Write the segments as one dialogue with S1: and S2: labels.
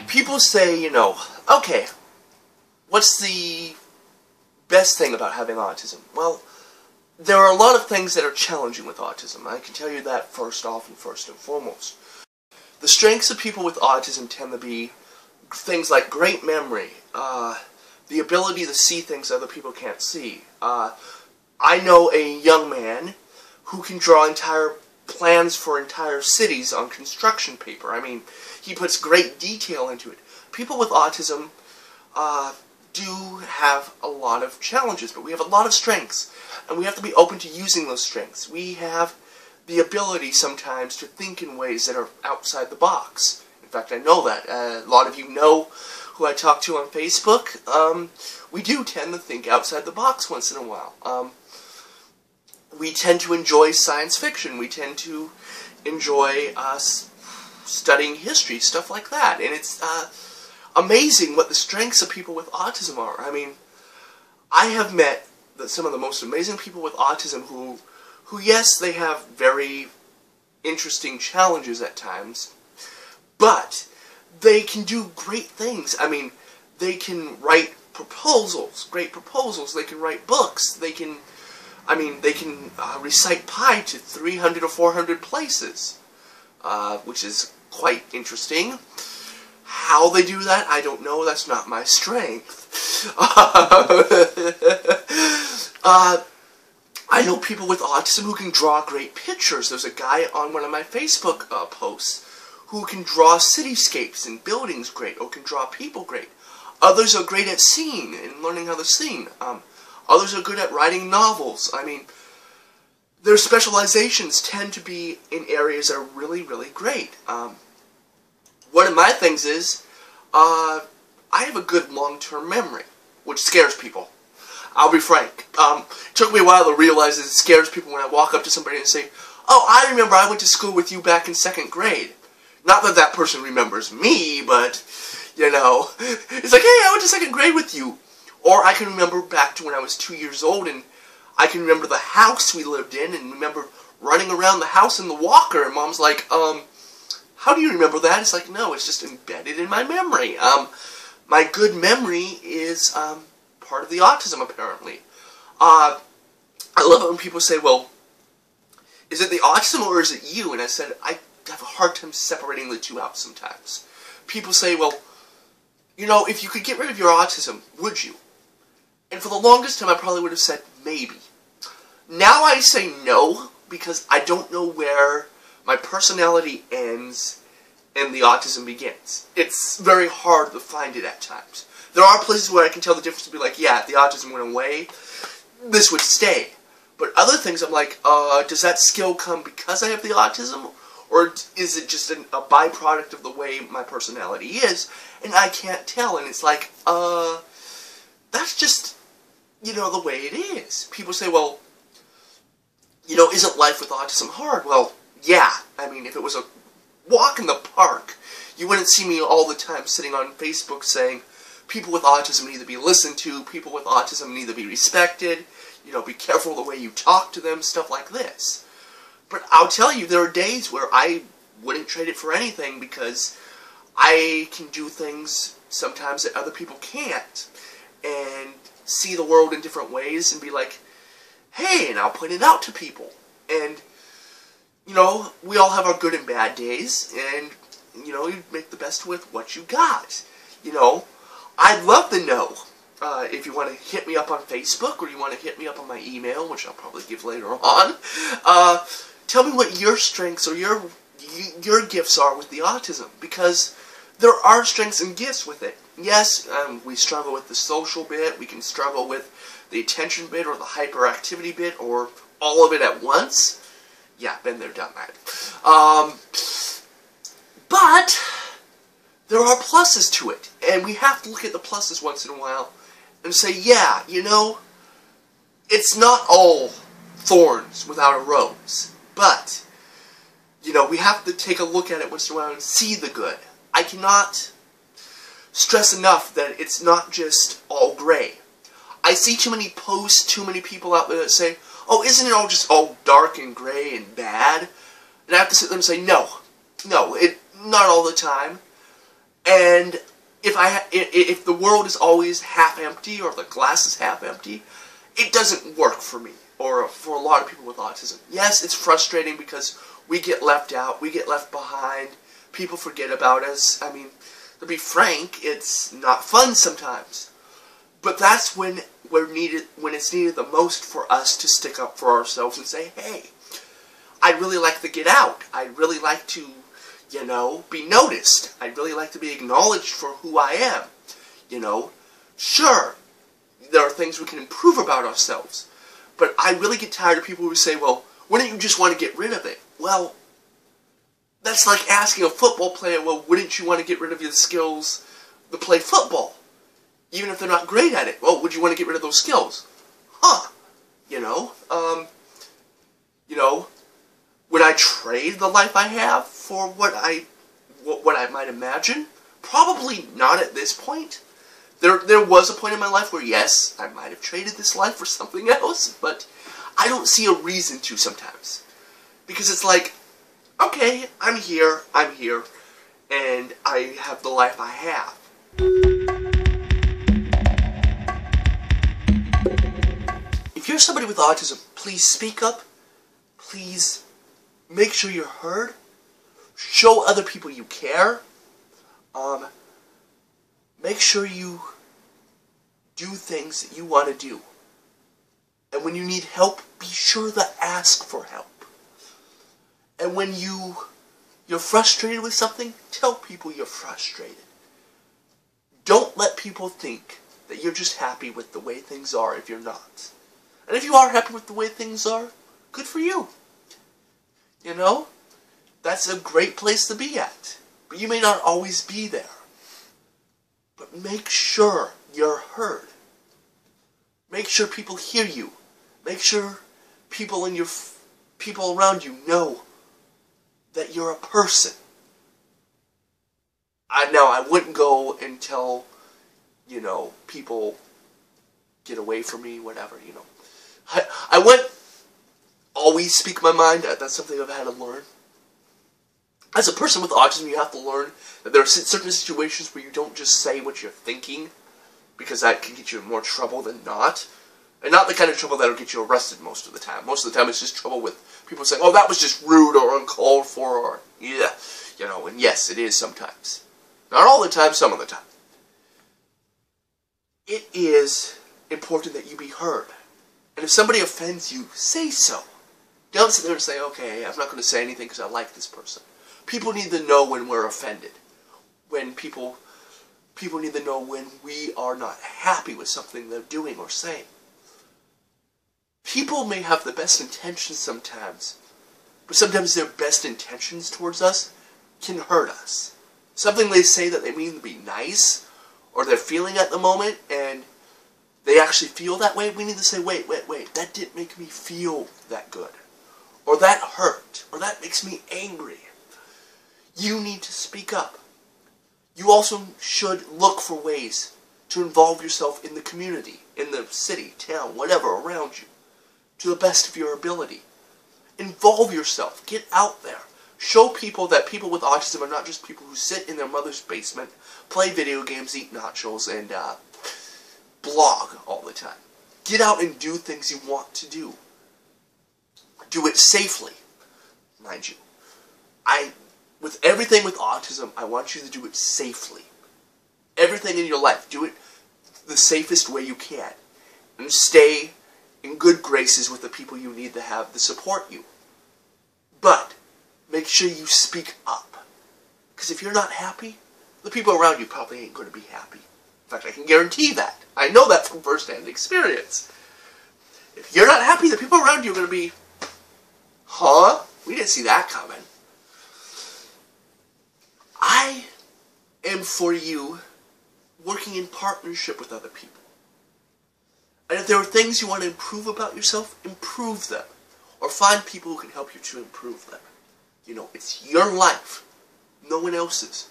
S1: People say, you know, okay, what's the best thing about having autism? Well, there are a lot of things that are challenging with autism. I can tell you that first and foremost. The strengths of people with autism tend to be things like great memory, the ability to see things other people can't see. I know a young man who can draw entire plans for entire cities on construction paper. I mean, he puts great detail into it. People with autism do have a lot of challenges, but we have a lot of strengths, and we have to be open to using those strengths. We have the ability sometimes to think in ways that are outside the box. In fact, I know that. A lot of you know who I talk to on Facebook. We do tend to think outside the box once in a while. We tend to enjoy science fiction. We tend to enjoy studying history, stuff like that. And it's amazing what the strengths of people with autism are. I mean, I have met some of the most amazing people with autism who yes, they have very interesting challenges at times, but they can do great things. I mean, they can write proposals, great proposals. They can write books. They can recite pi to 300 or 400 places, which is quite interesting. How they do that, I don't know. That's not my strength. I know people with autism who can draw great pictures. There's a guy on one of my Facebook posts who can draw cityscapes and buildings great, or can draw people great. Others are great at seeing and learning how to sing. Others are good at writing novels. I mean, their specializations tend to be in areas that are really, really great. One of my things is, I have a good long-term memory, which scares people. I'll be frank. It took me a while to realize that it scares people when I walk up to somebody and say, "Oh, I remember I went to school with you back in 2nd grade." Not that that person remembers me, but, you know, it's like, "Hey, I went to 2nd grade with you." Or I can remember back to when I was 2 years old, and I can remember the house we lived in, and remember running around the house in the walker, and Mom's like, "How do you remember that?" It's like, no, it's just embedded in my memory. My good memory is part of the autism, apparently. I love it when people say, "Well, is it the autism or is it you?" And I said, I have a hard time separating the two out sometimes. People say, "Well, you know, if you could get rid of your autism, would you?" And for the longest time, I probably would have said maybe. Now I say no, because I don't know where my personality ends and the autism begins. It's very hard to find it at times. There are places where I can tell the difference to be like, yeah, if the autism went away, this would stay. But other things I'm like, does that skill come because I have the autism? Or is it just a byproduct of the way my personality is? And I can't tell. And it's like, that's just, you know, the way it is. People say, well, you know, isn't life with autism hard? Well, yeah. I mean, if it was a walk in the park, you wouldn't see me all the time sitting on Facebook saying, people with autism need to be listened to, people with autism need to be respected, you know, be careful the way you talk to them, stuff like this. But I'll tell you, there are days where I wouldn't trade it for anything, because I can do things sometimes that other people can't, and see the world in different ways and be like, hey, and I'll point it out to people. And, you know, we all have our good and bad days, and, you know, you make the best with what you got. You know, I'd love to know if you want to hit me up on Facebook, or you want to hit me up on my email, which I'll probably give later on. Tell me what your strengths or your gifts are with the autism, because there are strengths and gifts with it. Yes, we struggle with the social bit, we can struggle with the attention bit, or the hyperactivity bit, or all of it at once. Yeah, been there, done that. But there are pluses to it, and we have to look at the pluses once in a while and say, yeah, you know, it's not all thorns without a rose. But, you know, we have to take a look at it once in a while and see the good. I cannot stress enough that it's not just all gray. I see too many posts, too many people out there that say, oh, isn't it all just all dark and gray and bad? And I have to sit there and say, no, not all the time. And if the world is always half empty, or the glass is half empty, it doesn't work for me, or for a lot of people with autism. Yes, it's frustrating because we get left out, we get left behind, people forget about us. I mean, to be frank, it's not fun sometimes. But that's when it's needed the most for us to stick up for ourselves and say, hey, I'd really like to get out. I'd really like to, you know, be noticed. I'd really like to be acknowledged for who I am. You know, sure, there are things we can improve about ourselves. But I really get tired of people who say, well, wouldn't you just want to get rid of it? Well, that's like asking a football player, well, wouldn't you want to get rid of your skills to play football? Even if they're not great at it. Well, would you want to get rid of those skills? Huh. You know, would I trade the life I have for what I might imagine? Probably not at this point. There was a point in my life where, yes, I might have traded this life for something else, but I don't see a reason to sometimes. Because it's like, okay, I'm here, and I have the life I have. If you're somebody with autism, please speak up. Please make sure you're heard. Show other people you care. Make sure you do things that you want to do. And when you need help, be sure to ask for help. And when you're frustrated with something, tell people you're frustrated. Don't let people think that you're just happy with the way things are if you're not. And if you are happy with the way things are, good for you. You know? That's a great place to be at. But you may not always be there. But make sure you're heard. Make sure people hear you. Make sure people around you know that you're a person. I wouldn't go and tell, you know, people, get away from me, whatever, you know. I wouldn't always speak my mind. That's something I've had to learn. As a person with autism, you have to learn that there are certain situations where you don't just say what you're thinking, because that can get you in more trouble than not. And not the kind of trouble that'll get you arrested most of the time. Most of the time it's just trouble with people saying, oh, that was just rude or uncalled for, or, yeah, you know, and yes, it is sometimes. Not all the time, some of the time. It is important that you be heard. And if somebody offends you, say so. Don't sit there and say, okay, I'm not going to say anything because I like this person. People need to know when we're offended. When people need to know when we are not happy with something they're doing or saying. People may have the best intentions sometimes, but sometimes their best intentions towards us can hurt us. Something they say that they mean to be nice, or they're feeling at the moment, and they actually feel that way, we need to say, wait, that didn't make me feel that good. Or that hurt, or that makes me angry. You need to speak up. You also should look for ways to involve yourself in the community, in the city, town, whatever around you, to the best of your ability. Involve yourself. Get out there. Show people that people with autism are not just people who sit in their mother's basement, play video games, eat nachos, and blog all the time. Get out and do things you want to do. Do it safely. mind you. With everything with autism, I want you to do it safely. Everything in your life, do it the safest way you can. And stay in good graces with the people you need to have to support you. But make sure you speak up. Because if you're not happy, the people around you probably ain't going to be happy. In fact, I can guarantee that. I know that from first-hand experience. If you're not happy, the people around you are going to be, huh? We didn't see that coming. I am for you working in partnership with other people. And if there are things you want to improve about yourself, improve them. Or find people who can help you to improve them. You know, it's your life, no one else's.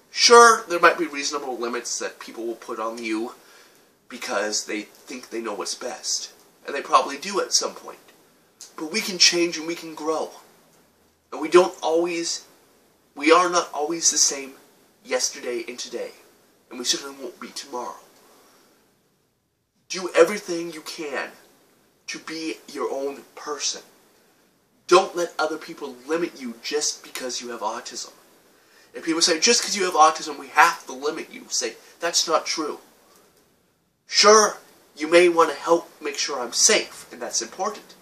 S1: Sure, there might be reasonable limits that people will put on you because they think they know what's best. And they probably do at some point. But we can change and we can grow. And we are not always the same yesterday and today. And we certainly won't be tomorrow. Do everything you can to be your own person. Don't let other people limit you just because you have autism. If people say, just because you have autism, we have to limit you, say, that's not true. Sure, you may want to help make sure I'm safe, and that's important.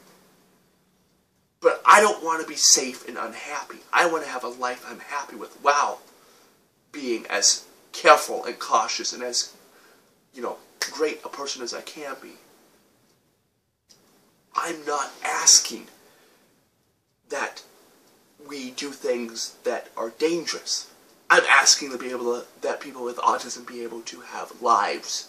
S1: But I don't want to be safe and unhappy. I want to have a life I'm happy with while being as careful and cautious and as, great a person as I can be. I'm not asking that we do things that are dangerous. I'm asking that people with autism be able to have lives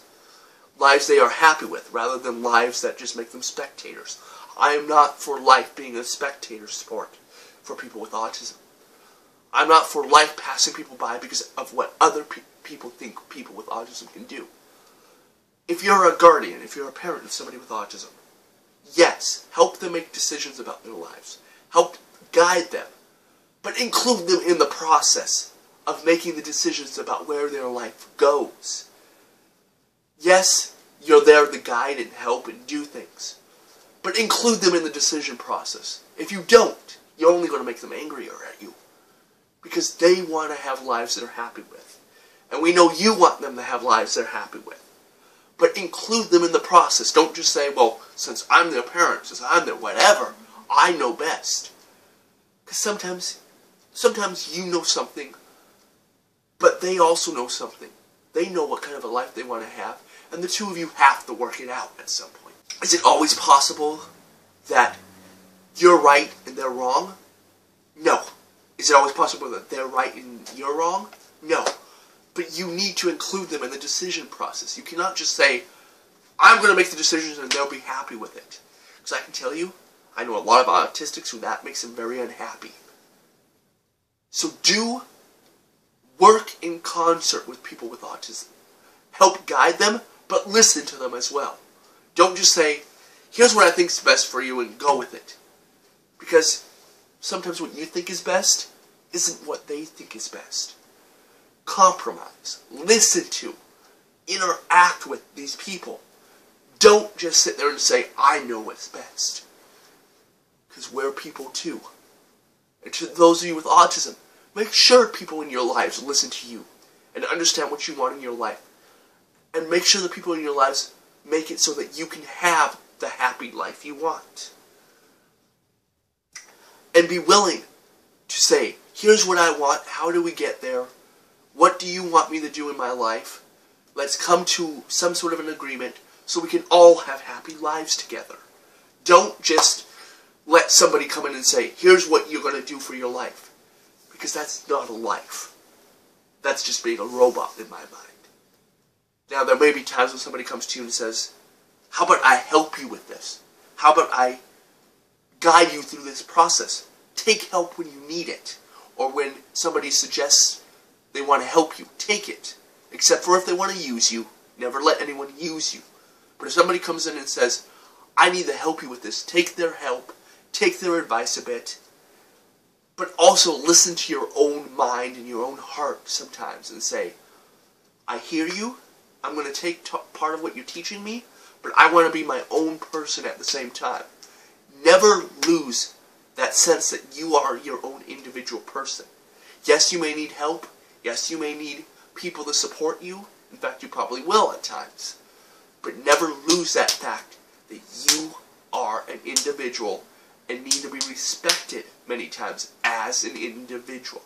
S1: they are happy with, rather than lives that just make them spectators. I am not for life being a spectator sport for people with autism. I'm not for life passing people by because of what other people think people with autism can do. If you're a guardian, if you're a parent of somebody with autism, yes, help them make decisions about their lives. Help guide them. But include them in the process of making the decisions about where their life goes. Yes, you're there to guide and help and do things. But include them in the decision process. If you don't, you're only going to make them angrier at you. Because they want to have lives they're happy with. And we know you want them to have lives they're happy with. But include them in the process. Don't just say, well, since I'm their parent, since I'm their whatever, I know best. Because sometimes you know something, but they also know something. They know what kind of a life they want to have, and the two of you have to work it out at some point. Is it always possible that you're right and they're wrong? No. Is it always possible that they're right and you're wrong? No. But you need to include them in the decision process. You cannot just say, I'm going to make the decisions and they'll be happy with it. Because I can tell you, I know a lot of autistics who that makes them very unhappy. So do work in concert with people with autism. Help guide them, but listen to them as well. Don't just say, here's what I think is best for you and go with it. Because sometimes what you think is best isn't what they think is best. Compromise. Listen to. Interact with these people. Don't just sit there and say, I know what's best. Because we're people too. And to those of you with autism, make sure people in your lives listen to you and understand what you want in your life. And make sure the people in your lives make it so that you can have the happy life you want. And be willing to say, here's what I want, how do we get there? What do you want me to do in my life? Let's come to some sort of an agreement so we can all have happy lives together. Don't just let somebody come in and say, here's what you're going to do for your life. Because that's not a life. That's just being a robot in my mind. Now, there may be times when somebody comes to you and says, how about I help you with this? How about I guide you through this process? Take help when you need it. Or when somebody suggests they want to help you, take it. Except for if they want to use you. Never let anyone use you. But if somebody comes in and says, I need to help you with this, take their help, take their advice a bit, but also listen to your own mind and your own heart sometimes and say, I hear you, I'm going to take part of what you're teaching me, but I want to be my own person at the same time. Never lose That sense that you are your own individual person. Yes, you may need help. Yes, you may need people to support you. In fact, you probably will at times. But never lose that fact that you are an individual and need to be respected many times as an individual.